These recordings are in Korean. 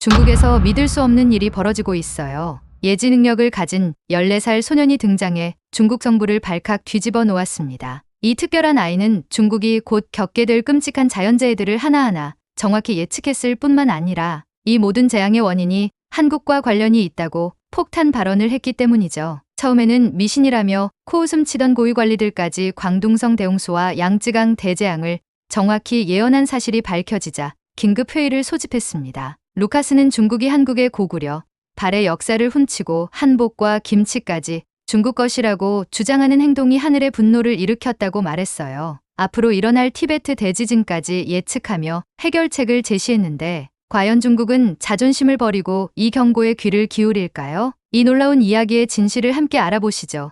중국에서 믿을 수 없는 일이 벌어지고 있어요. 예지 능력을 가진 14살 소년이 등장해 중국 정부를 발칵 뒤집어 놓았습니다. 이 특별한 아이는 중국이 곧 겪게 될 끔찍한 자연재해들을 하나하나 정확히 예측했을 뿐만 아니라 이 모든 재앙의 원인이 한국과 관련이 있다고 폭탄 발언을 했기 때문이죠. 처음에는 미신이라며 코웃음 치던 고위 관리들까지 광둥성 대홍수와 양쯔강 대재앙을 정확히 예언한 사실이 밝혀지자 긴급 회의를 소집했습니다. 루카스는 중국이 한국에 고구려, 발의 역사를 훔치고 한복과 김치까지 중국 것이라고 주장하는 행동이 하늘의 분노를 일으켰다고 말했어요. 앞으로 일어날 티베트 대지진까지 예측하며 해결책을 제시했는데 과연 중국은 자존심을 버리고 이 경고에 귀를 기울일까요? 이 놀라운 이야기의 진실을 함께 알아보시죠.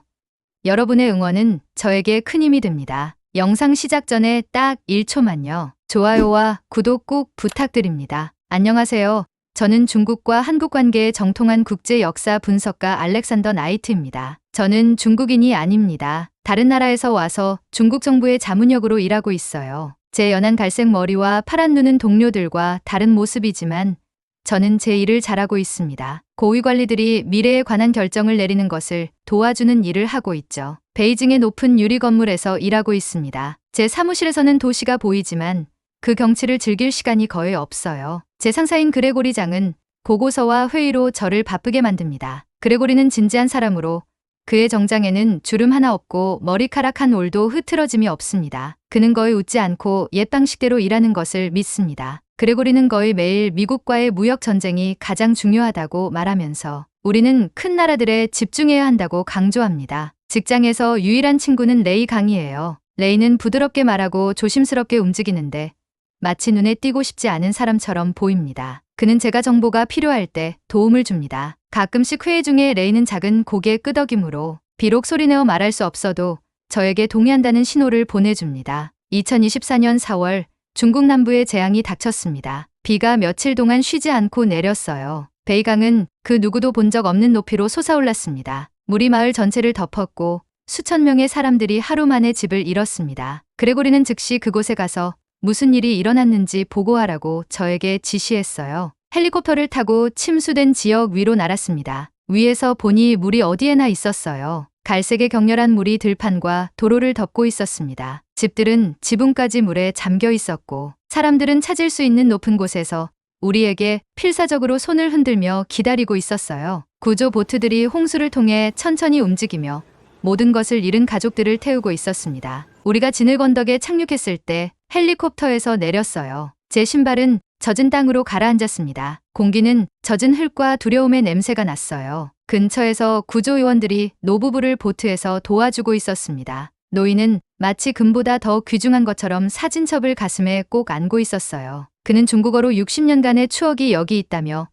여러분의 응원은 저에게 큰 힘이 됩니다. 영상 시작 전에 딱 1초만요. 좋아요와 구독 꼭 부탁드립니다. 안녕하세요. 저는 중국과 한국 관계에 정통한 국제 역사 분석가 알렉산더 나이트입니다. 저는 중국인이 아닙니다. 다른 나라에서 와서 중국 정부의 자문역으로 일하고 있어요. 제 연한 갈색 머리와 파란 눈은 동료들과 다른 모습이지만 저는 제 일을 잘하고 있습니다. 고위 관리들이 미래에 관한 결정을 내리는 것을 도와주는 일을 하고 있죠. 베이징의 높은 유리 건물에서 일하고 있습니다. 제 사무실에서는 도시가 보이지만 그 경치를 즐길 시간이 거의 없어요. 제 상사인 그레고리 장은 보고서와 회의로 저를 바쁘게 만듭니다. 그레고리는 진지한 사람으로 그의 정장에는 주름 하나 없고 머리카락 한 올도 흐트러짐이 없습니다. 그는 거의 웃지 않고 옛 방식대로 일하는 것을 믿습니다. 그레고리는 거의 매일 미국과의 무역 전쟁이 가장 중요하다고 말하면서 우리는 큰 나라들에 집중해야 한다고 강조합니다. 직장에서 유일한 친구는 레이 강이에요. 레이는 부드럽게 말하고 조심스럽게 움직이는데 마치 눈에 띄고 싶지 않은 사람처럼 보입니다. 그는 제가 정보가 필요할 때 도움을 줍니다. 가끔씩 회의 중에 레이는 작은 고개 끄덕임으로 비록 소리내어 말할 수 없어도 저에게 동의한다는 신호를 보내줍니다. 2024년 4월 중국 남부에 재앙이 닥쳤습니다. 비가 며칠 동안 쉬지 않고 내렸어요. 베이강은 그 누구도 본 적 없는 높이로 솟아올랐습니다. 물이 마을 전체를 덮었고 수천 명의 사람들이 하루 만에 집을 잃었습니다. 그레고리는 즉시 그곳에 가서 무슨 일이 일어났는지 보고하라고 저에게 지시했어요. 헬리콥터를 타고 침수된 지역 위로 날았습니다. 위에서 보니 물이 어디에나 있었어요. 갈색의 격렬한 물이 들판과 도로를 덮고 있었습니다. 집들은 지붕까지 물에 잠겨 있었고 사람들은 찾을 수 있는 높은 곳에서 우리에게 필사적으로 손을 흔들며 기다리고 있었어요. 구조 보트들이 홍수를 통해 천천히 움직이며 모든 것을 잃은 가족들을 태우고 있었습니다. 우리가 진을 건덕에 착륙했을 때 헬리콥터에서 내렸어요. 제 신발은 젖은 땅으로 가라앉았습니다. 공기는 젖은 흙과 두려움의 냄새가 났어요. 근처에서 구조요원들이 노부부를 보트에서 도와주고 있었습니다. 노인은 마치 금보다 더 귀중한 것처럼 사진첩을 가슴에 꼭 안고 있었어요. 그는 중국어로 60년간의 추억이 여기 있다며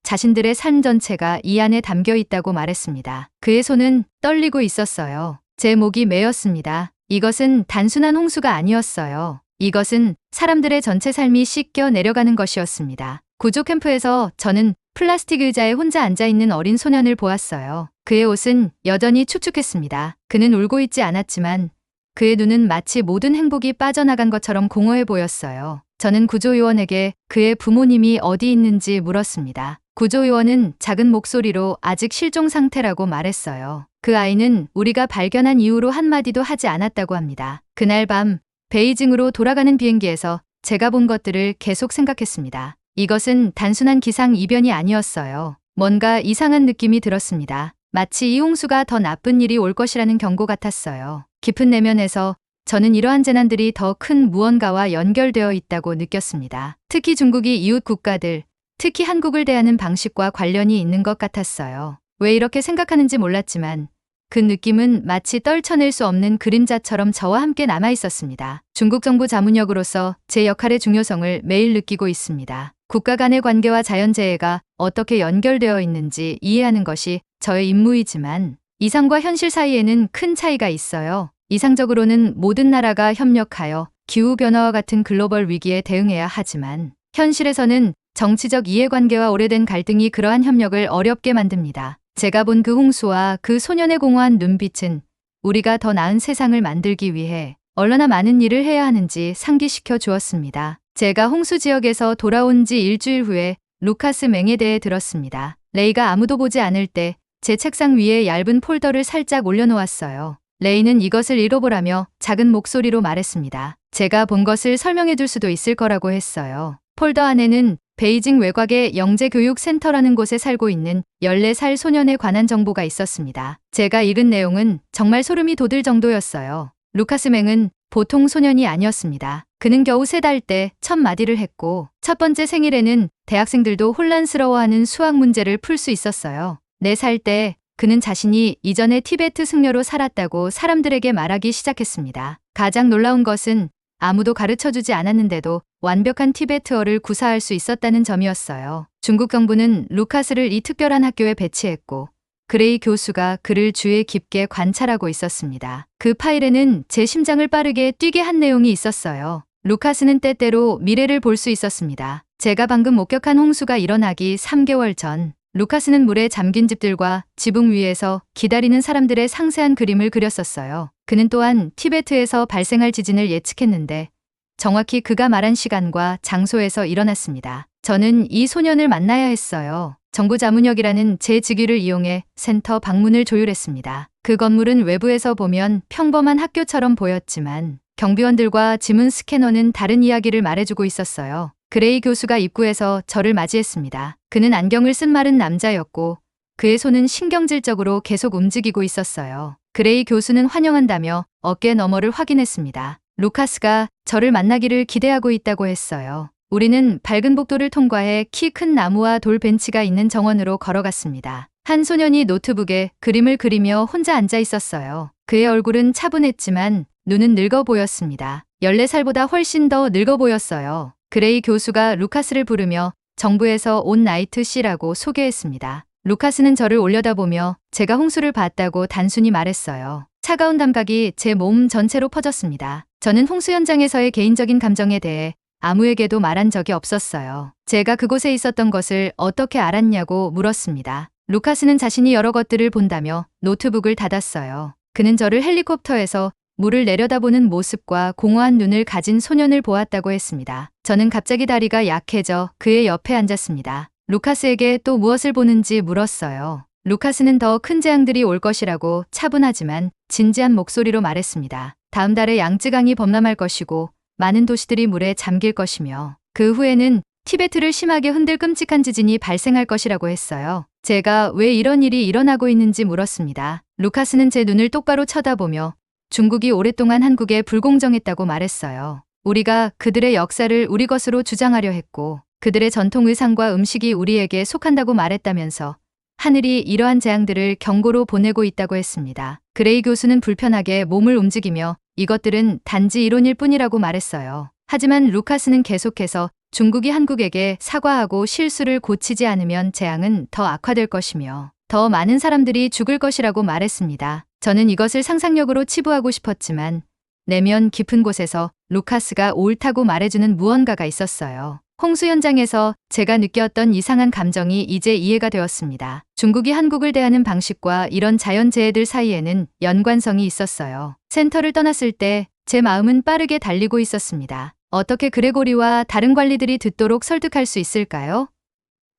자신들의 삶 전체가 이 안에 담겨 있다고 말했습니다. 그의 손은 떨리고 있었어요. 제 목이 메었습니다. 이것은 단순한 홍수가 아니었어요. 이것은 사람들의 전체 삶이 씻겨 내려가는 것이었습니다. 구조 캠프에서 저는 플라스틱 의자에 혼자 앉아있는 어린 소년을 보았어요. 그의 옷은 여전히 축축했습니다. 그는 울고 있지 않았지만 그의 눈은 마치 모든 행복이 빠져나간 것처럼 공허해 보였어요. 저는 구조요원에게 그의 부모님이 어디 있는지 물었습니다. 구조요원은 작은 목소리로 아직 실종 상태라고 말했어요. 그 아이는 우리가 발견한 이후로 한마디도 하지 않았다고 합니다. 그날 밤 베이징으로 돌아가는 비행기에서 제가 본 것들을 계속 생각했습니다. 이것은 단순한 기상 이변이 아니었어요. 뭔가 이상한 느낌이 들었습니다. 마치 이 홍수가 더 나쁜 일이 올 것이라는 경고 같았어요. 깊은 내면에서 저는 이러한 재난들이 더 큰 무언가와 연결되어 있다고 느꼈습니다. 특히 중국이 이웃 국가들, 특히 한국을 대하는 방식과 관련이 있는 것 같았어요. 왜 이렇게 생각하는지 몰랐지만 그 느낌은 마치 떨쳐낼 수 없는 그림자처럼 저와 함께 남아 있었습니다. 중국 정부 자문역으로서 제 역할의 중요성을 매일 느끼고 있습니다. 국가 간의 관계와 자연재해가 어떻게 연결되어 있는지 이해하는 것이 저의 임무이지만 이상과 현실 사이에는 큰 차이가 있어요. 이상적으로는 모든 나라가 협력하여 기후변화와 같은 글로벌 위기에 대응해야 하지만 현실에서는 정치적 이해관계와 오래된 갈등이 그러한 협력을 어렵게 만듭니다. 제가 본 그 홍수와 그 소년의 공허한 눈빛은 우리가 더 나은 세상을 만들기 위해 얼마나 많은 일을 해야 하는지 상기시켜 주었습니다. 제가 홍수 지역에서 돌아온 지 일주일 후에 루카스 맹에 대해 들었습니다. 레이가 아무도 보지 않을 때 제 책상 위에 얇은 폴더를 살짝 올려놓았어요. 레이는 이것을 읽어보라며 작은 목소리로 말했습니다. 제가 본 것을 설명해 줄 수도 있을 거라고 했어요. 폴더 안에는 베이징 외곽의 영재교육센터라는 곳에 살고 있는 14살 소년에 관한 정보가 있었습니다. 제가 읽은 내용은 정말 소름이 돋을 정도였어요. 루카스 맹은 보통 소년이 아니었습니다. 그는 겨우 3달 때 첫 마디를 했고 첫 번째 생일에는 대학생들도 혼란스러워하는 수학 문제를 풀 수 있었어요. 4살 때 그는 자신이 이전에 티베트 승려로 살았다고 사람들에게 말하기 시작했습니다. 가장 놀라운 것은 아무도 가르쳐주지 않았는데도 완벽한 티베트어를 구사할 수 있었다는 점이었어요. 중국 정부는 루카스를 이 특별한 학교에 배치했고 그레이 교수가 그를 주의 깊게 관찰하고 있었습니다. 그 파일에는 제 심장을 빠르게 뛰게 한 내용이 있었어요. 루카스는 때때로 미래를 볼 수 있었습니다. 제가 방금 목격한 홍수가 일어나기 3개월 전 루카스는 물에 잠긴 집들과 지붕 위에서 기다리는 사람들의 상세한 그림을 그렸었어요. 그는 또한 티베트에서 발생할 지진을 예측했는데 정확히 그가 말한 시간과 장소에서 일어났습니다. 저는 이 소년을 만나야 했어요. 정부 자문역이라는 제 직위를 이용해 센터 방문을 조율했습니다. 그 건물은 외부에서 보면 평범한 학교처럼 보였지만 경비원들과 지문 스캐너는 다른 이야기를 말해주고 있었어요. 그레이 교수가 입구에서 저를 맞이했습니다. 그는 안경을 쓴 마른 남자였고 그의 손은 신경질적으로 계속 움직이고 있었어요. 그레이 교수는 환영한다며 어깨 너머를 확인했습니다. 루카스가 저를 만나기를 기대하고 있다고 했어요. 우리는 밝은 복도를 통과해 키 큰 나무와 돌 벤치가 있는 정원으로 걸어갔습니다. 한 소년이 노트북에 그림을 그리며 혼자 앉아 있었어요. 그의 얼굴은 차분했지만 눈은 늙어 보였습니다. 14살보다 훨씬 더 늙어 보였어요. 그레이 교수가 루카스를 부르며 정부에서 온 나이트 씨라고 소개했습니다. 루카스는 저를 올려다보며 제가 홍수를 봤다고 단순히 말했어요. 차가운 감각이 제 몸 전체로 퍼졌습니다. 저는 홍수 현장에서의 개인적인 감정에 대해 아무에게도 말한 적이 없었어요. 제가 그곳에 있었던 것을 어떻게 알았냐고 물었습니다. 루카스는 자신이 여러 것들을 본다며 노트북을 닫았어요. 그는 저를 헬리콥터에서 물을 내려다보는 모습과 공허한 눈을 가진 소년을 보았다고 했습니다. 저는 갑자기 다리가 약해져 그의 옆에 앉았습니다. 루카스에게 또 무엇을 보는지 물었어요. 루카스는 더 큰 재앙들이 올 것이라고 차분하지만 진지한 목소리로 말했습니다. 다음 달에 양쯔강이 범람할 것이고 많은 도시들이 물에 잠길 것이며 그 후에는 티베트를 심하게 흔들 끔찍한 지진이 발생할 것이라고 했어요. 제가 왜 이런 일이 일어나고 있는지 물었습니다. 루카스는 제 눈을 똑바로 쳐다보며 중국이 오랫동안 한국에 불공정했다고 말했어요. 우리가 그들의 역사를 우리 것으로 주장하려 했고 그들의 전통 의상과 음식이 우리에게 속한다고 말했다면서 하늘이 이러한 재앙들을 경고로 보내고 있다고 했습니다. 그레이 교수는 불편하게 몸을 움직이며 이것들은 단지 이론일 뿐이라고 말했어요. 하지만 루카스는 계속해서 중국이 한국에게 사과하고 실수를 고치지 않으면 재앙은 더 악화될 것이며 더 많은 사람들이 죽을 것이라고 말했습니다. 저는 이것을 상상력으로 치부하고 싶었지만 내면 깊은 곳에서 루카스가 옳다고 말해주는 무언가가 있었어요. 홍수 현장에서 제가 느꼈던 이상한 감정이 이제 이해가 되었습니다. 중국이 한국을 대하는 방식과 이런 자연재해들 사이에는 연관성이 있었어요. 센터를 떠났을 때 제 마음은 빠르게 달리고 있었습니다. 어떻게 그레고리와 다른 관리들이 듣도록 설득할 수 있을까요?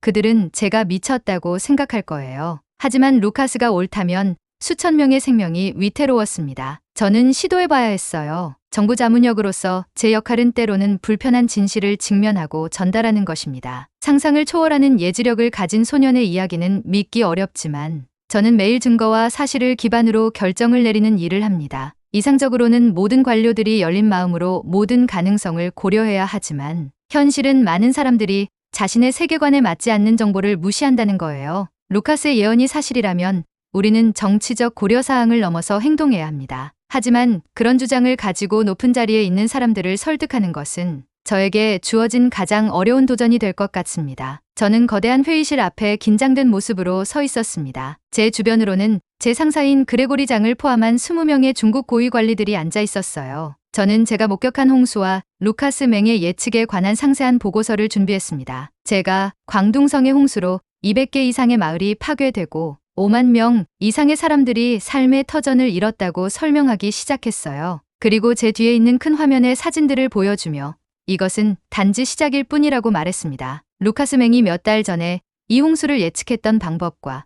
그들은 제가 미쳤다고 생각할 거예요. 하지만 루카스가 옳다면 수천 명의 생명이 위태로웠습니다. 저는 시도해봐야 했어요. 정부 자문역으로서 제 역할은 때로는 불편한 진실을 직면하고 전달하는 것입니다. 상상을 초월하는 예지력을 가진 소년의 이야기는 믿기 어렵지만 저는 매일 증거와 사실을 기반으로 결정을 내리는 일을 합니다. 이상적으로는 모든 관료들이 열린 마음으로 모든 가능성을 고려해야 하지만 현실은 많은 사람들이 자신의 세계관에 맞지 않는 정보를 무시한다는 거예요. 루카스의 예언이 사실이라면 우리는 정치적 고려사항을 넘어서 행동해야 합니다. 하지만 그런 주장을 가지고 높은 자리에 있는 사람들을 설득하는 것은 저에게 주어진 가장 어려운 도전이 될 것 같습니다. 저는 거대한 회의실 앞에 긴장된 모습으로 서 있었습니다. 제 주변으로는 제 상사인 그레고리 장을 포함한 20명의 중국 고위 관리들이 앉아 있었어요. 저는 제가 목격한 홍수와 루카스 맹의 예측에 관한 상세한 보고서를 준비했습니다. 제가 광둥성의 홍수로 200개 이상의 마을이 파괴되고 5만 명 이상의 사람들이 삶의 터전을 잃었다고 설명하기 시작했어요. 그리고 제 뒤에 있는 큰 화면의 사진들을 보여주며 이것은 단지 시작일 뿐이라고 말했습니다. 루카스 맹이 몇 달 전에 이 홍수를 예측했던 방법과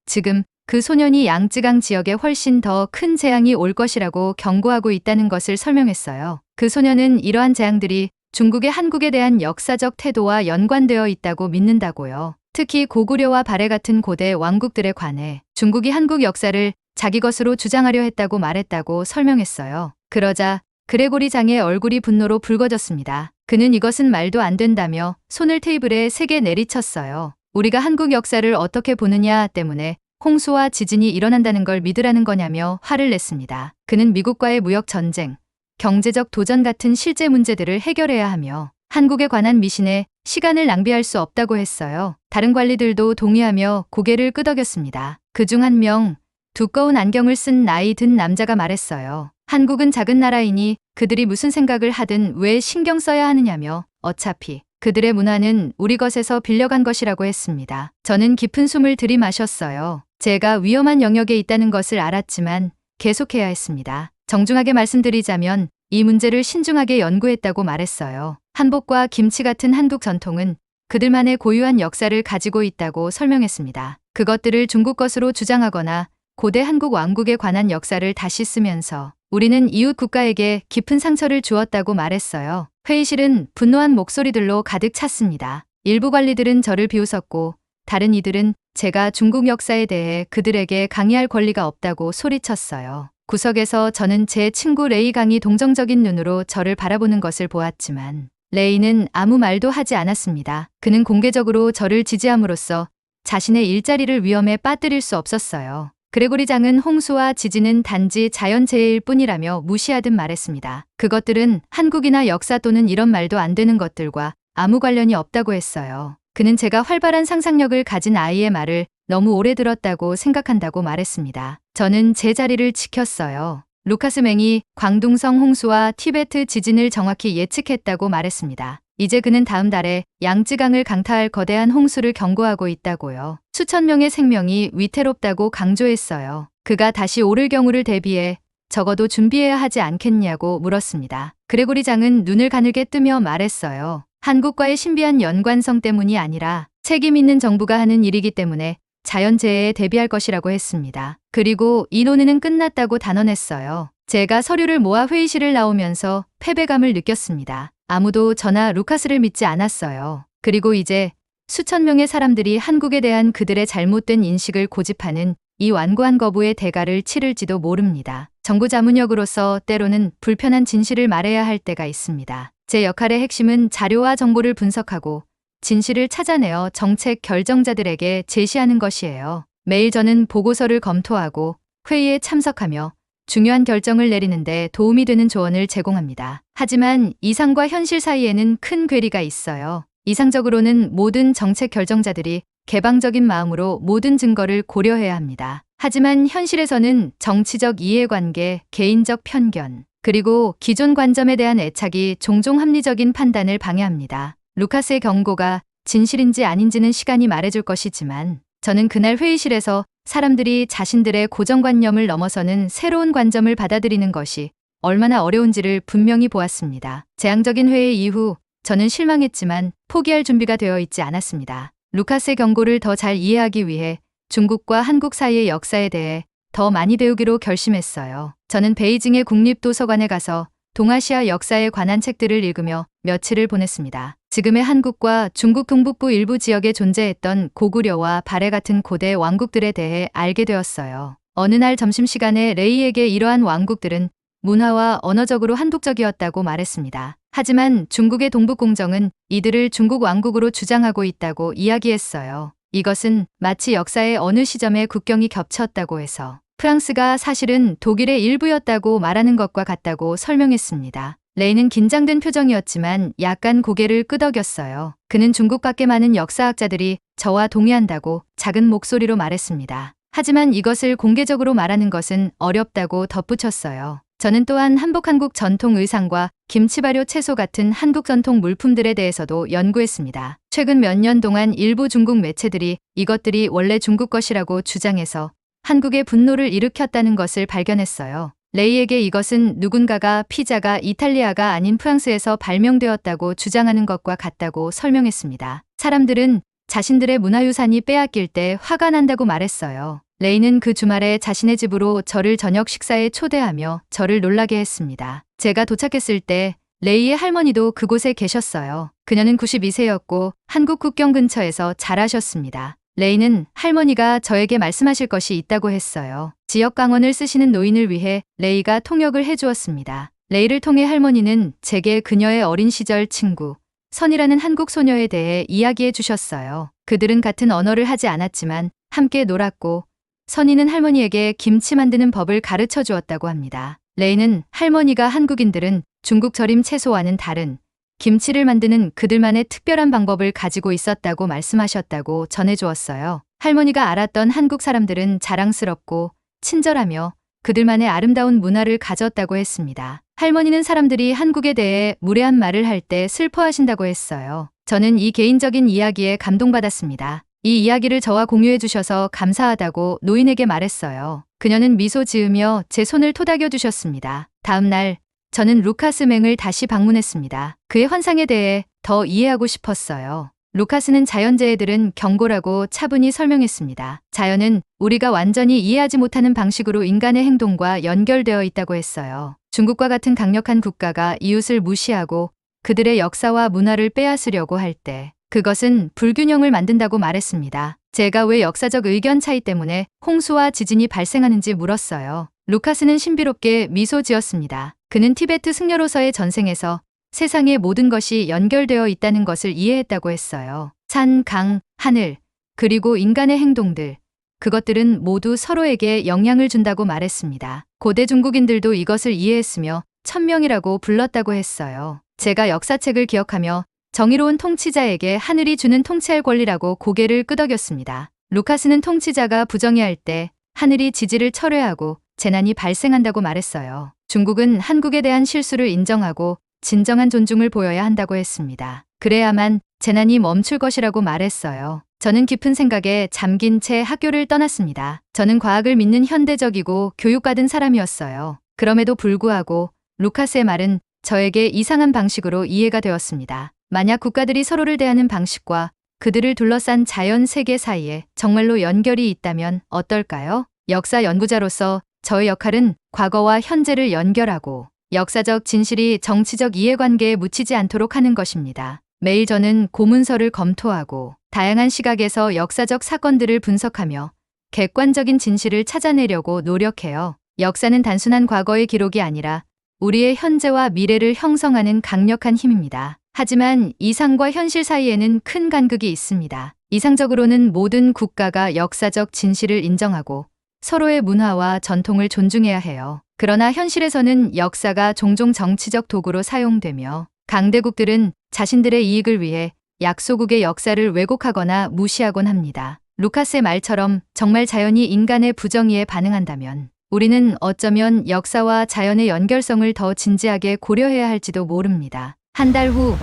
지금 그 소년이 양쯔강 지역에 훨씬 더 큰 재앙이 올 것이라고 경고하고 있다는 것을 설명했어요. 그 소년은 이러한 재앙들이 중국의 한국에 대한 역사적 태도와 연관되어 있다고 믿는다고요. 특히 고구려와 발해 같은 고대 왕국들에 관해 중국이 한국 역사를 자기 것으로 주장하려 했다고 말했다고 설명했어요. 그러자 그레고리 장의 얼굴이 분노로 붉어졌습니다. 그는 이것은 말도 안 된다며 손을 테이블에 세게 내리쳤어요. 우리가 한국 역사를 어떻게 보느냐 때문에 홍수와 지진이 일어난다는 걸 믿으라는 거냐며 화를 냈습니다. 그는 미국과의 무역 전쟁, 경제적 도전 같은 실제 문제들을 해결해야 하며 한국에 관한 미신에 시간을 낭비할 수 없다고 했어요. 다른 관리들도 동의하며 고개를 끄덕였습니다. 그중 한 명, 두꺼운 안경을 쓴 나이 든 남자가 말했어요. 한국은 작은 나라이니 그들이 무슨 생각을 하든 왜 신경 써야 하느냐며 어차피 그들의 문화는 우리 것에서 빌려간 것이라고 했습니다. 저는 깊은 숨을 들이마셨어요. 제가 위험한 영역에 있다는 것을 알았지만 계속해야 했습니다. 정중하게 말씀드리자면 이 문제를 신중하게 연구했다고 말했어요. 한복과 김치 같은 한국 전통은 그들만의 고유한 역사를 가지고 있다고 설명했습니다. 그것들을 중국 것으로 주장하거나 고대 한국 왕국에 관한 역사를 다시 쓰면서 우리는 이웃 국가에게 깊은 상처를 주었다고 말했어요. 회의실은 분노한 목소리들로 가득 찼습니다. 일부 관리들은 저를 비웃었고 다른 이들은 제가 중국 역사에 대해 그들에게 강의할 권리가 없다고 소리쳤어요. 구석에서 저는 제 친구 레이 강이 동정적인 눈으로 저를 바라보는 것을 보았지만 레이는 아무 말도 하지 않았습니다. 그는 공개적으로 저를 지지함으로써 자신의 일자리를 위험에 빠뜨릴 수 없었어요. 그레고리 장은 홍수와 지진은 단지 자연재해일 뿐이라며 무시하듯 말했습니다. 그것들은 한국이나 역사 또는 이런 말도 안 되는 것들과 아무 관련이 없다고 했어요. 그는 제가 활발한 상상력을 가진 아이의 말을 너무 오래 들었다고 생각한다고 말했습니다. 저는 제 자리를 지켰어요. 루카스 맹이 광둥성 홍수와 티베트 지진을 정확히 예측했다고 말했습니다. 이제 그는 다음 달에 양쯔강을 강타할 거대한 홍수를 경고하고 있다고요. 수천 명의 생명이 위태롭다고 강조했어요. 그가 다시 오를 경우를 대비해 적어도 준비해야 하지 않겠냐고 물었습니다. 그레고리 장은 눈을 가늘게 뜨며 말했어요. 한국과의 신비한 연관성 때문이 아니라 책임 있는 정부가 하는 일이기 때문에 자연재해에 대비할 것이라고 했습니다. 그리고 이 논의는 끝났다고 단언했어요. 제가 서류를 모아 회의실을 나오면서 패배감을 느꼈습니다. 아무도 저나 루카스를 믿지 않았어요. 그리고 이제 수천 명의 사람들이 한국에 대한 그들의 잘못된 인식을 고집하는 이 완고한 거부의 대가를 치를지도 모릅니다. 정부 자문역으로서 때로는 불편한 진실을 말해야 할 때가 있습니다. 제 역할의 핵심은 자료와 정보를 분석하고 진실을 찾아내어 정책 결정자들에게 제시하는 것이에요. 매일 저는 보고서를 검토하고 회의에 참석하며 중요한 결정을 내리는데 도움이 되는 조언을 제공합니다. 하지만 이상과 현실 사이에는 큰 괴리가 있어요. 이상적으로는 모든 정책 결정자들이 개방적인 마음으로 모든 증거를 고려해야 합니다. 하지만 현실에서는 정치적 이해관계, 개인적 편견, 그리고 기존 관점에 대한 애착이 종종 합리적인 판단을 방해합니다. 루카스의 경고가 진실인지 아닌지는 시간이 말해줄 것이지만 저는 그날 회의실에서 사람들이 자신들의 고정관념을 넘어서는 새로운 관점을 받아들이는 것이 얼마나 어려운지를 분명히 보았습니다. 재앙적인 회의 이후 저는 실망했지만 포기할 준비가 되어 있지 않았습니다. 루카스의 경고를 더 잘 이해하기 위해 중국과 한국 사이의 역사에 대해 더 많이 배우기로 결심했어요. 저는 베이징의 국립도서관에 가서 동아시아 역사에 관한 책들을 읽으며 며칠을 보냈습니다. 지금의 한국과 중국 동북부 일부 지역에 존재했던 고구려와 발해 같은 고대 왕국들에 대해 알게 되었어요. 어느 날 점심시간에 레이에게 이러한 왕국들은 문화와 언어적으로 한독적이었다고 말했습니다. 하지만 중국의 동북공정은 이들을 중국 왕국으로 주장하고 있다고 이야기했어요. 이것은 마치 역사의 어느 시점에 국경이 겹쳤다고 해서 프랑스가 사실은 독일의 일부였다고 말하는 것과 같다고 설명했습니다. 레이는 긴장된 표정이었지만 약간 고개를 끄덕였어요. 그는 중국 밖에 많은 역사학자들이 저와 동의한다고 작은 목소리로 말했습니다. 하지만 이것을 공개적으로 말하는 것은 어렵다고 덧붙였어요. 저는 또한 한복 한국 전통 의상과 김치 발효 채소 같은 한국 전통 물품들에 대해서도 연구했습니다. 최근 몇 년 동안 일부 중국 매체들이 이것들이 원래 중국 것이라고 주장해서 한국의 분노를 일으켰다는 것을 발견했어요. 레이에게 이것은 누군가가 피자가 이탈리아가 아닌 프랑스에서 발명되었다고 주장하는 것과 같다고 설명했습니다. 사람들은 자신들의 문화유산이 빼앗길 때 화가 난다고 말했어요. 레이는 그 주말에 자신의 집으로 저를 저녁 식사에 초대하며 저를 놀라게 했습니다. 제가 도착했을 때 레이의 할머니도 그곳에 계셨어요. 그녀는 92세였고 한국 국경 근처에서 자라셨습니다. 레이는 할머니가 저에게 말씀하실 것이 있다고 했어요. 지역 강원을 쓰시는 노인을 위해 레이가 통역을 해주었습니다. 레이를 통해 할머니는 제게 그녀의 어린 시절 친구, 선이라는 한국 소녀에 대해 이야기해 주셨어요. 그들은 같은 언어를 하지 않았지만 함께 놀았고 선이는 할머니에게 김치 만드는 법을 가르쳐 주었다고 합니다. 레이는 할머니가 한국인들은 중국 절임 채소와는 다른 김치를 만드는 그들만의 특별한 방법을 가지고 있었다고 말씀하셨다고 전해주었어요. 할머니가 알았던 한국 사람들은 자랑스럽고 친절하며 그들만의 아름다운 문화를 가졌다고 했습니다. 할머니는 사람들이 한국에 대해 무례한 말을 할 때 슬퍼하신다고 했어요. 저는 이 개인적인 이야기에 감동받았습니다. 이 이야기를 저와 공유해 주셔서 감사하다고 노인에게 말했어요. 그녀는 미소 지으며 제 손을 토닥여 주셨습니다. 다음 날 저는 루카스 맹을 다시 방문했습니다. 그의 환상에 대해 더 이해하고 싶었어요. 루카스는 자연재해들은 경고라고 차분히 설명했습니다. 자연은 우리가 완전히 이해하지 못하는 방식으로 인간의 행동과 연결되어 있다고 했어요. 중국과 같은 강력한 국가가 이웃을 무시하고 그들의 역사와 문화를 빼앗으려고 할 때 그것은 불균형을 만든다고 말했습니다. 제가 왜 역사적 의견 차이 때문에 홍수와 지진이 발생하는지 물었어요. 루카스는 신비롭게 미소 지었습니다. 그는 티베트 승려로서의 전생에서 세상의 모든 것이 연결되어 있다는 것을 이해했다고 했어요. 산, 강, 하늘, 그리고 인간의 행동들, 그것들은 모두 서로에게 영향을 준다고 말했습니다. 고대 중국인들도 이것을 이해했으며 천명이라고 불렀다고 했어요. 제가 역사책을 기억하며 정의로운 통치자에게 하늘이 주는 통치할 권리라고 고개를 끄덕였습니다. 루카스는 통치자가 부정의할 때 하늘이 지지를 철회하고 재난이 발생한다고 말했어요. 중국은 한국에 대한 실수를 인정하고 진정한 존중을 보여야 한다고 했습니다. 그래야만 재난이 멈출 것이라고 말했어요. 저는 깊은 생각에 잠긴 채 학교를 떠났습니다. 저는 과학을 믿는 현대적이고 교육받은 사람이었어요. 그럼에도 불구하고 루카스의 말은 저에게 이상한 방식으로 이해가 되었습니다. 만약 국가들이 서로를 대하는 방식과 그들을 둘러싼 자연 세계 사이에 정말로 연결이 있다면 어떨까요? 역사 연구자로서 저의 역할은 과거와 현재를 연결하고 역사적 진실이 정치적 이해관계에 묻히지 않도록 하는 것입니다. 매일 저는 고문서를 검토하고 다양한 시각에서 역사적 사건들을 분석하며 객관적인 진실을 찾아내려고 노력해요. 역사는 단순한 과거의 기록이 아니라 우리의 현재와 미래를 형성하는 강력한 힘입니다. 하지만 이상과 현실 사이에는 큰 간극이 있습니다. 이상적으로는 모든 국가가 역사적 진실을 인정하고 서로의 문화와 전통을 존중해야 해요. 그러나 현실에서는 역사가 종종 정치적 도구로 사용되며 강대국들은 자신들의 이익을 위해 약소국의 역사를 왜곡하거나 무시하곤 합니다. 루카스의 말처럼 정말 자연이 인간의 부정의에 반응한다면 우리는 어쩌면 역사와 자연의 연결성을 더 진지하게 고려해야 할지도 모릅니다. 한 달 후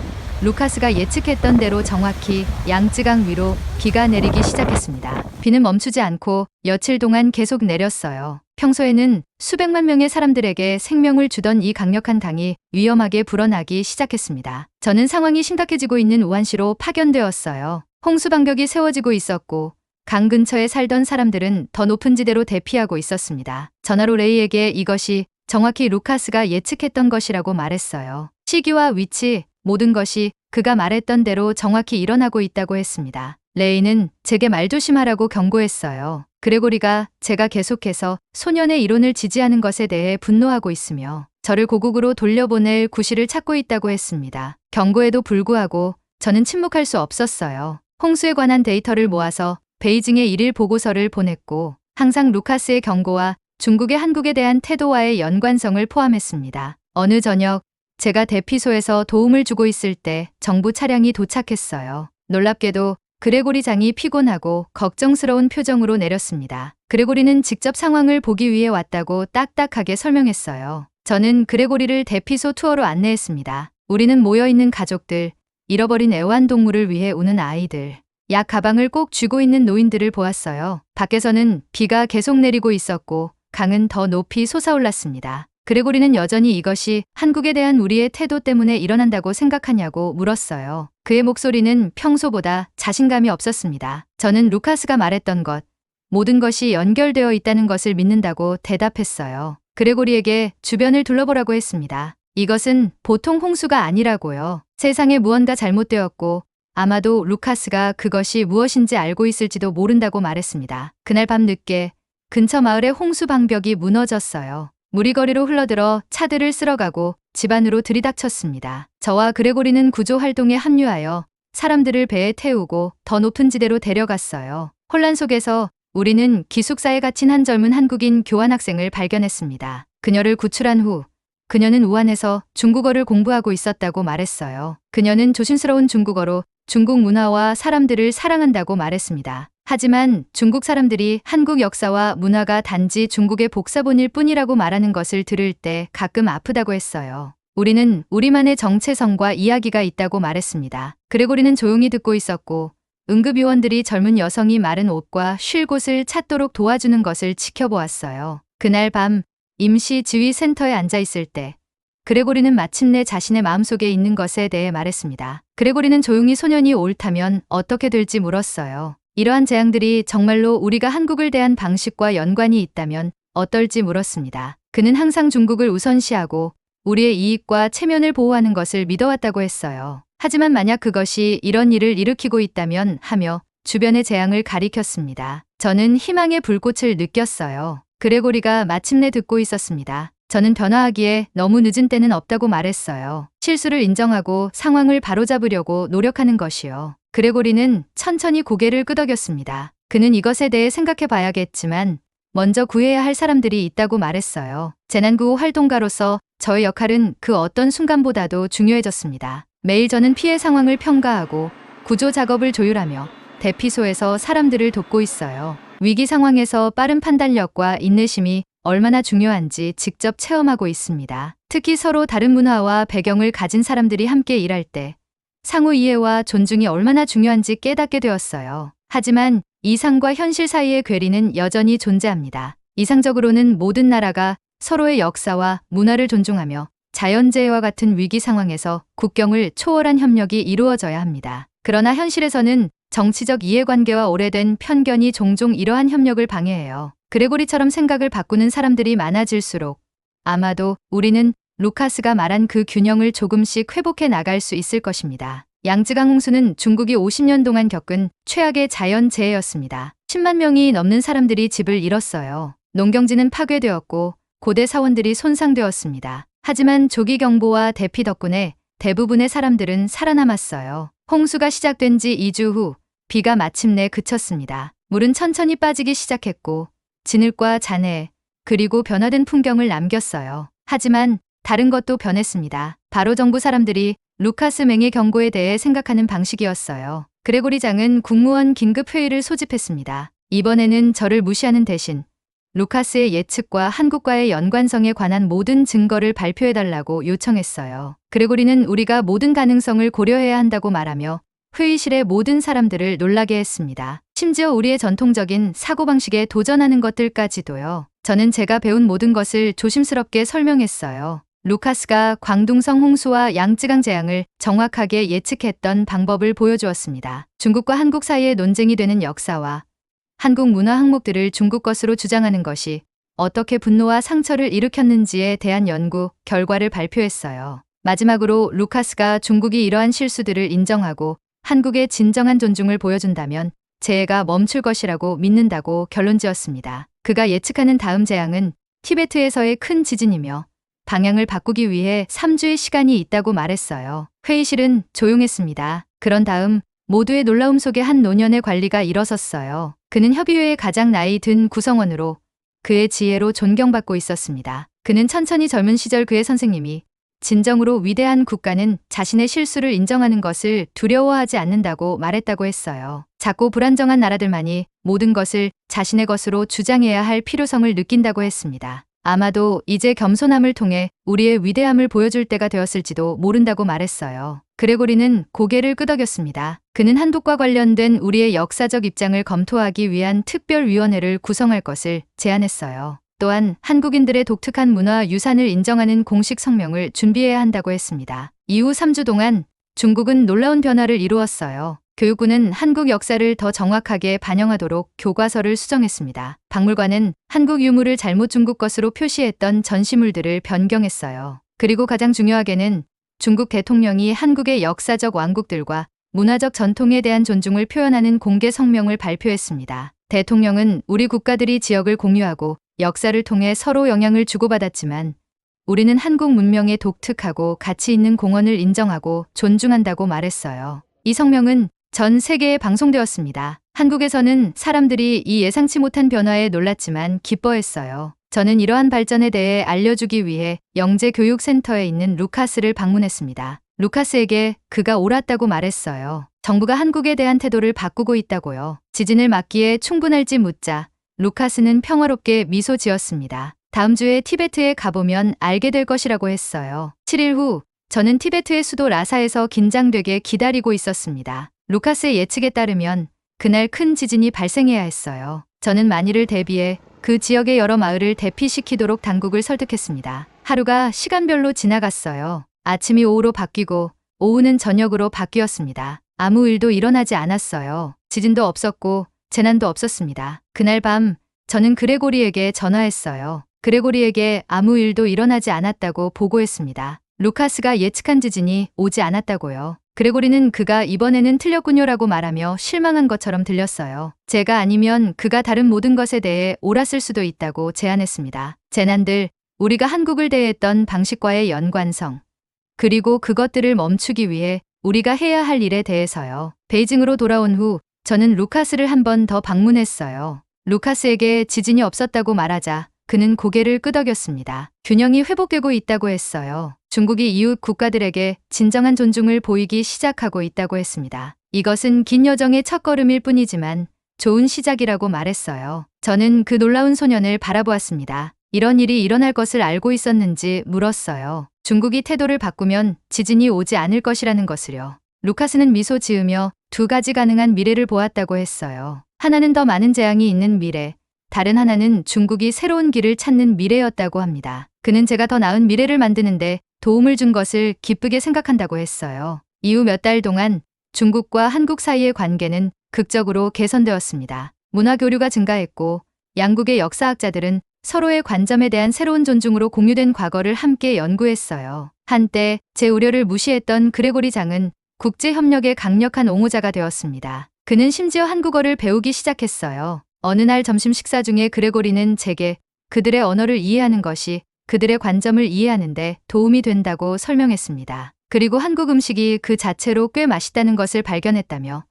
루카스가 예측했던 대로 정확히 양쯔강 위로 비가 내리기 시작했습니다. 비는 멈추지 않고 며칠 동안 계속 내렸어요. 평소에는 수백만 명의 사람들에게 생명을 주던 이 강력한 강이 위험하게 불어나기 시작했습니다. 저는 상황이 심각해지고 있는 우한시로 파견되었어요. 홍수 방벽이 세워지고 있었고 강 근처에 살던 사람들은 더 높은 지대로 대피하고 있었습니다. 전화로 레이에게 이것이 정확히 루카스가 예측했던 것이라고 말했어요. 시기와 위치, 모든 것이 그가 말했던 대로 정확히 일어나고 있다고 했습니다. 레이는 제게 말조심하라고 경고했어요. 그레고리가 제가 계속해서 소년의 이론을 지지하는 것에 대해 분노하고 있으며 저를 고국으로 돌려보낼 구실을 찾고 있다고 했습니다. 경고에도 불구하고 저는 침묵할 수 없었어요. 홍수에 관한 데이터를 모아서 베이징에 일일 보고서를 보냈고 항상 루카스의 경고와 중국의 한국에 대한 태도와의 연관성을 포함했습니다. 어느 저녁 제가 대피소에서 도움을 주고 있을 때 정부 차량이 도착했어요. 놀랍게도 그레고리 장이 피곤하고 걱정스러운 표정으로 내렸습니다. 그레고리는 직접 상황을 보기 위해 왔다고 딱딱하게 설명했어요. 저는 그레고리를 대피소 투어로 안내했습니다. 우리는 모여있는 가족들, 잃어버린 애완동물을 위해 우는 아이들, 약 가방을 꼭 쥐고 있는 노인들을 보았어요. 밖에서는 비가 계속 내리고 있었고 강은 더 높이 솟아올랐습니다. 그레고리는 여전히 이것이 한국에 대한 우리의 태도 때문에 일어난다고 생각하냐고 물었어요. 그의 목소리는 평소보다 자신감이 없었습니다. 저는 루카스가 말했던 것, 모든 것이 연결되어 있다는 것을 믿는다고 대답했어요. 그레고리에게 주변을 둘러보라고 했습니다. 이것은 보통 홍수가 아니라고요. 세상에 무언가 잘못되었고 아마도 루카스가 그것이 무엇인지 알고 있을지도 모른다고 말했습니다. 그날 밤 늦게 근처 마을의 홍수 방벽이 무너졌어요. 물이 거리로 흘러들어 차들을 쓸어가고 집 안으로 들이닥쳤습니다. 저와 그레고리는 구조 활동에 합류하여 사람들을 배에 태우고 더 높은 지대로 데려갔어요. 혼란 속에서 우리는 기숙사에 갇힌 한 젊은 한국인 교환학생을 발견했습니다. 그녀를 구출한 후 그녀는 우한에서 중국어를 공부하고 있었다고 말했어요. 그녀는 조심스러운 중국어로 중국 문화와 사람들을 사랑한다고 말했습니다. 하지만 중국 사람들이 한국 역사와 문화가 단지 중국의 복사본일 뿐이라고 말하는 것을 들을 때 가끔 아프다고 했어요. 우리는 우리만의 정체성과 이야기가 있다고 말했습니다. 그레고리는 조용히 듣고 있었고 응급요원들이 젊은 여성이 마른 옷과 쉴 곳을 찾도록 도와주는 것을 지켜보았어요. 그날 밤 임시 지휘센터에 앉아 있을 때 그레고리는 마침내 자신의 마음속에 있는 것에 대해 말했습니다. 그레고리는 조용히 소년이 옳다면 어떻게 될지 물었어요. 이러한 재앙들이 정말로 우리가 한국을 대한 방식과 연관이 있다면 어떨지 물었습니다. 그는 항상 중국을 우선시하고 우리의 이익과 체면을 보호하는 것을 믿어왔다고 했어요. 하지만 만약 그것이 이런 일을 일으키고 있다면 하며 주변의 재앙을 가리켰습니다. 저는 희망의 불꽃을 느꼈어요. 그레고리가 마침내 듣고 있었습니다. 저는 변화하기에 너무 늦은 때는 없다고 말했어요. 실수를 인정하고 상황을 바로잡으려고 노력하는 것이요. 그레고리는 천천히 고개를 끄덕였습니다. 그는 이것에 대해 생각해 봐야겠지만 먼저 구해야 할 사람들이 있다고 말했어요. 재난구호 활동가로서 저의 역할은 그 어떤 순간보다도 중요해졌습니다. 매일 저는 피해 상황을 평가하고 구조 작업을 조율하며 대피소에서 사람들을 돕고 있어요. 위기 상황에서 빠른 판단력과 인내심이 얼마나 중요한지 직접 체험하고 있습니다. 특히 서로 다른 문화와 배경을 가진 사람들이 함께 일할 때 상호 이해와 존중이 얼마나 중요한지 깨닫게 되었어요. 하지만 이상과 현실 사이의 괴리는 여전히 존재합니다. 이상적으로는 모든 나라가 서로의 역사와 문화를 존중하며 자연재해와 같은 위기 상황에서 국경을 초월한 협력이 이루어져야 합니다. 그러나 현실에서는 정치적 이해관계와 오래된 편견이 종종 이러한 협력을 방해해요. 그레고리처럼 생각을 바꾸는 사람들이 많아질수록 아마도 우리는 루카스가 말한 그 균형을 조금씩 회복해 나갈 수 있을 것입니다. 양쯔강 홍수는 중국이 50년 동안 겪은 최악의 자연재해였습니다. 10만 명이 넘는 사람들이 집을 잃었어요. 농경지는 파괴되었고 고대 사원들이 손상되었습니다. 하지만 조기 경보와 대피 덕분에 대부분의 사람들은 살아남았어요. 홍수가 시작된 지 2주 후 비가 마침내 그쳤습니다. 물은 천천히 빠지기 시작했고 진흙과 잔해 그리고 변화된 풍경을 남겼어요. 하지만 다른 것도 변했습니다. 바로 정부 사람들이 루카스 맹의 경고에 대해 생각하는 방식이었어요. 그레고리 장은 국무원 긴급회의를 소집했습니다. 이번에는 저를 무시하는 대신 루카스의 예측과 한국과의 연관성에 관한 모든 증거를 발표해달라고 요청했어요. 그레고리는 우리가 모든 가능성을 고려해야 한다고 말하며 회의실의 모든 사람들을 놀라게 했습니다. 심지어 우리의 전통적인 사고방식에 도전하는 것들까지도요. 저는 제가 배운 모든 것을 조심스럽게 설명했어요. 루카스가 광둥성 홍수와 양쯔강 재앙을 정확하게 예측했던 방법을 보여주었습니다. 중국과 한국 사이의 논쟁이 되는 역사와 한국 문화 항목들을 중국 것으로 주장하는 것이 어떻게 분노와 상처를 일으켰는지에 대한 연구 결과를 발표했어요. 마지막으로 루카스가 중국이 이러한 실수들을 인정하고 한국의 진정한 존중을 보여준다면 재해가 멈출 것이라고 믿는다고 결론지었습니다. 그가 예측하는 다음 재앙은 티베트에서의 큰 지진이며 방향을 바꾸기 위해 3주의 시간이 있다고 말했어요. 회의실은 조용했습니다. 그런 다음 모두의 놀라움 속에 한 노년의 관리가 일어섰어요. 그는 협의회의 가장 나이 든 구성원으로 그의 지혜로 존경받고 있었습니다. 그는 천천히 젊은 시절 그의 선생님이 진정으로 위대한 국가는 자신의 실수를 인정하는 것을 두려워하지 않는다고 말했다고 했어요. 작고 불안정한 나라들만이 모든 것을 자신의 것으로 주장해야 할 필요성을 느낀다고 했습니다. 아마도 이제 겸손함을 통해 우리의 위대함을 보여줄 때가 되었을지도 모른다고 말했어요. 그레고리는 고개를 끄덕였습니다. 그는 한국과 관련된 우리의 역사적 입장을 검토하기 위한 특별위원회를 구성할 것을 제안했어요. 또한 한국인들의 독특한 문화 유산을 인정하는 공식 성명을 준비해야 한다고 했습니다. 이후 3주 동안 중국은 놀라운 변화를 이루었어요. 교육부는 한국 역사를 더 정확하게 반영하도록 교과서를 수정했습니다. 박물관은 한국 유물을 잘못 중국 것으로 표시했던 전시물들을 변경했어요. 그리고 가장 중요하게는 중국 대통령이 한국의 역사적 왕국들과 문화적 전통에 대한 존중을 표현하는 공개 성명을 발표했습니다. 대통령은 우리 국가들이 지역을 공유하고 역사를 통해 서로 영향을 주고받았지만 우리는 한국 문명의 독특하고 가치 있는 공헌을 인정하고 존중한다고 말했어요. 이 성명은 전 세계에 방송되었습니다. 한국에서는 사람들이 이 예상치 못한 변화에 놀랐지만 기뻐했어요. 저는 이러한 발전에 대해 알려주기 위해 영재교육센터에 있는 루카스를 방문했습니다. 루카스에게 그가 옳았다고 말했어요. 정부가 한국에 대한 태도를 바꾸고 있다고요. 지진을 막기에 충분할지 묻자 루카스는 평화롭게 미소 지었습니다. 다음 주에 티베트에 가보면 알게 될 것이라고 했어요. 7일 후 저는 티베트의 수도 라사에서 긴장되게 기다리고 있었습니다. 루카스의 예측에 따르면 그날 큰 지진이 발생해야 했어요. 저는 만일을 대비해 그 지역의 여러 마을을 대피시키도록 당국을 설득했습니다. 하루가 시간별로 지나갔어요. 아침이 오후로 바뀌고 오후는 저녁으로 바뀌었습니다. 아무 일도 일어나지 않았어요. 지진도 없었고 재난도 없었습니다. 그날 밤 저는 그레고리에게 전화했어요. 그레고리에게 아무 일도 일어나지 않았다고 보고했습니다. 루카스가 예측한 지진이 오지 않았다고요. 그레고리는 그가 이번에는 틀렸군요라고 말하며 실망한 것처럼 들렸어요. 제가 아니면 그가 다른 모든 것에 대해 옳았을 수도 있다고 제안했습니다. 재난들, 우리가 한국을 대했던 방식과의 연관성, 그리고 그것들을 멈추기 위해 우리가 해야 할 일에 대해서요. 베이징으로 돌아온 후 저는 루카스를 한 번 더 방문했어요. 루카스에게 지진이 없었다고 말하자 그는 고개를 끄덕였습니다. 균형이 회복되고 있다고 했어요. 중국이 이웃 국가들에게 진정한 존중을 보이기 시작하고 있다고 했습니다. 이것은 긴 여정의 첫걸음일 뿐이지만 좋은 시작이라고 말했어요. 저는 그 놀라운 소년을 바라보았습니다. 이런 일이 일어날 것을 알고 있었는지 물었어요. 중국이 태도를 바꾸면 지진이 오지 않을 것이라는 것을요. 루카스는 미소 지으며 두 가지 가능한 미래를 보았다고 했어요. 하나는 더 많은 재앙이 있는 미래, 다른 하나는 중국이 새로운 길을 찾는 미래였다고 합니다. 그는 제가 더 나은 미래를 만드는데 도움을 준 것을 기쁘게 생각한다고 했어요. 이후 몇 달 동안 중국과 한국 사이의 관계는 극적으로 개선되었습니다. 문화 교류가 증가했고 양국의 역사학자들은 서로의 관점에 대한 새로운 존중으로 공유된 과거를 함께 연구했어요. 한때 제 우려를 무시했던 그레고리 장은 국제협력의 강력한 옹호자가 되었습니다. 그는 심지어 한국어를 배우기 시작했어요. 어느 날 점심 식사 중에 그레고리는 제게 그들의 언어를 이해하는 것이 그들의 관점을 이해하는데 도움이 된다고 설명했습니다. 그리고 한국 음식이 그 자체로 꽤 맛있다는 것을 발견했다며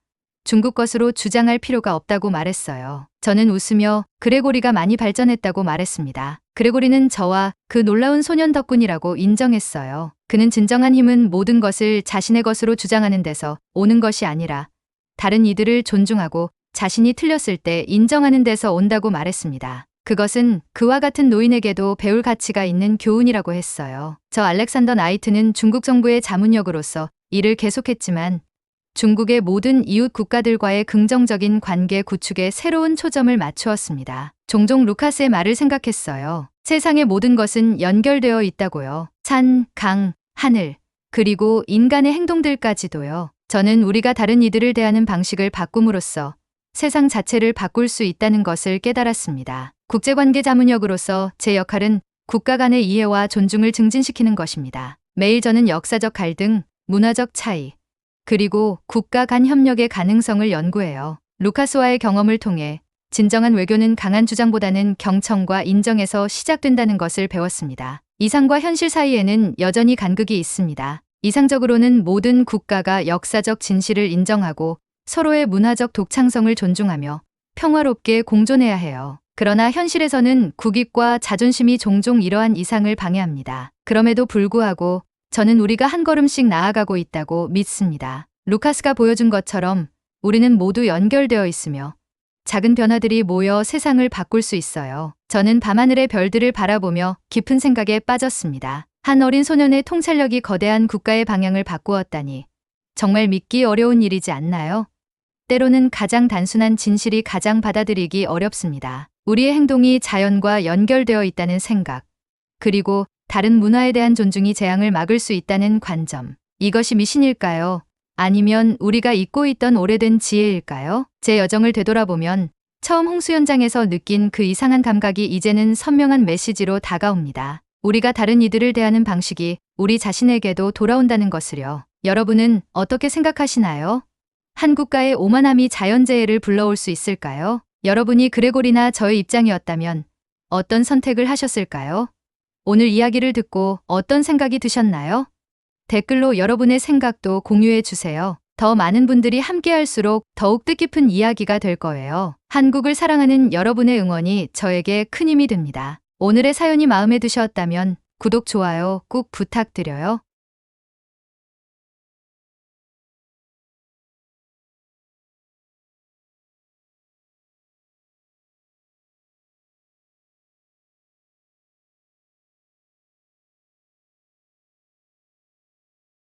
중국 것으로 주장할 필요가 없다고 말했어요. 저는 웃으며 그레고리가 많이 발전했다고 말했습니다. 그레고리는 저와 그 놀라운 소년 덕분이라고 인정했어요. 그는 진정한 힘은 모든 것을 자신의 것으로 주장하는 데서 오는 것이 아니라 다른 이들을 존중하고 자신이 틀렸을 때 인정하는 데서 온다고 말했습니다. 그것은 그와 같은 노인에게도 배울 가치가 있는 교훈이라고 했어요. 저 알렉산더 나이트는 중국 정부의 자문역으로서 일을 계속했지만 중국의 모든 이웃 국가들과의 긍정적인 관계 구축에 새로운 초점을 맞추었습니다. 종종 루카스의 말을 생각했어요. 세상의 모든 것은 연결되어 있다고요. 산, 강, 하늘, 그리고 인간의 행동들까지도요. 저는 우리가 다른 이들을 대하는 방식을 바꿈으로써 세상 자체를 바꿀 수 있다는 것을 깨달았습니다. 국제관계 자문역으로서 제 역할은 국가 간의 이해와 존중을 증진시키는 것입니다. 매일 저는 역사적 갈등, 문화적 차이, 그리고 국가 간 협력의 가능성을 연구해요. 루카스와의 경험을 통해 진정한 외교는 강한 주장보다는 경청과 인정에서 시작된다는 것을 배웠습니다. 이상과 현실 사이에는 여전히 간극이 있습니다. 이상적으로는 모든 국가가 역사적 진실을 인정하고 서로의 문화적 독창성을 존중하며 평화롭게 공존해야 해요. 그러나 현실에서는 국익과 자존심이 종종 이러한 이상을 방해합니다. 그럼에도 불구하고 저는 우리가 한 걸음씩 나아가고 있다고 믿습니다. 루카스가 보여준 것처럼 우리는 모두 연결되어 있으며 작은 변화들이 모여 세상을 바꿀 수 있어요. 저는 밤하늘의 별들을 바라보며 깊은 생각에 빠졌습니다. 한 어린 소년의 통찰력이 거대한 국가의 방향을 바꾸었다니 정말 믿기 어려운 일이지 않나요? 때로는 가장 단순한 진실이 가장 받아들이기 어렵습니다. 우리의 행동이 자연과 연결되어 있다는 생각, 그리고 다른 문화에 대한 존중이 재앙을 막을 수 있다는 관점. 이것이 미신일까요? 아니면 우리가 잊고 있던 오래된 지혜일까요? 제 여정을 되돌아보면 처음 홍수 현장에서 느낀 그 이상한 감각이 이제는 선명한 메시지로 다가옵니다. 우리가 다른 이들을 대하는 방식이 우리 자신에게도 돌아온다는 것을요. 여러분은 어떻게 생각하시나요? 한 국가의 오만함이 자연재해를 불러올 수 있을까요? 여러분이 그레고리나 저의 입장이었다면 어떤 선택을 하셨을까요? 오늘 이야기를 듣고 어떤 생각이 드셨나요? 댓글로 여러분의 생각도 공유해 주세요. 더 많은 분들이 함께할수록 더욱 뜻깊은 이야기가 될 거예요. 한국을 사랑하는 여러분의 응원이 저에게 큰 힘이 됩니다. 오늘의 사연이 마음에 드셨다면 구독, 좋아요 꼭 부탁드려요.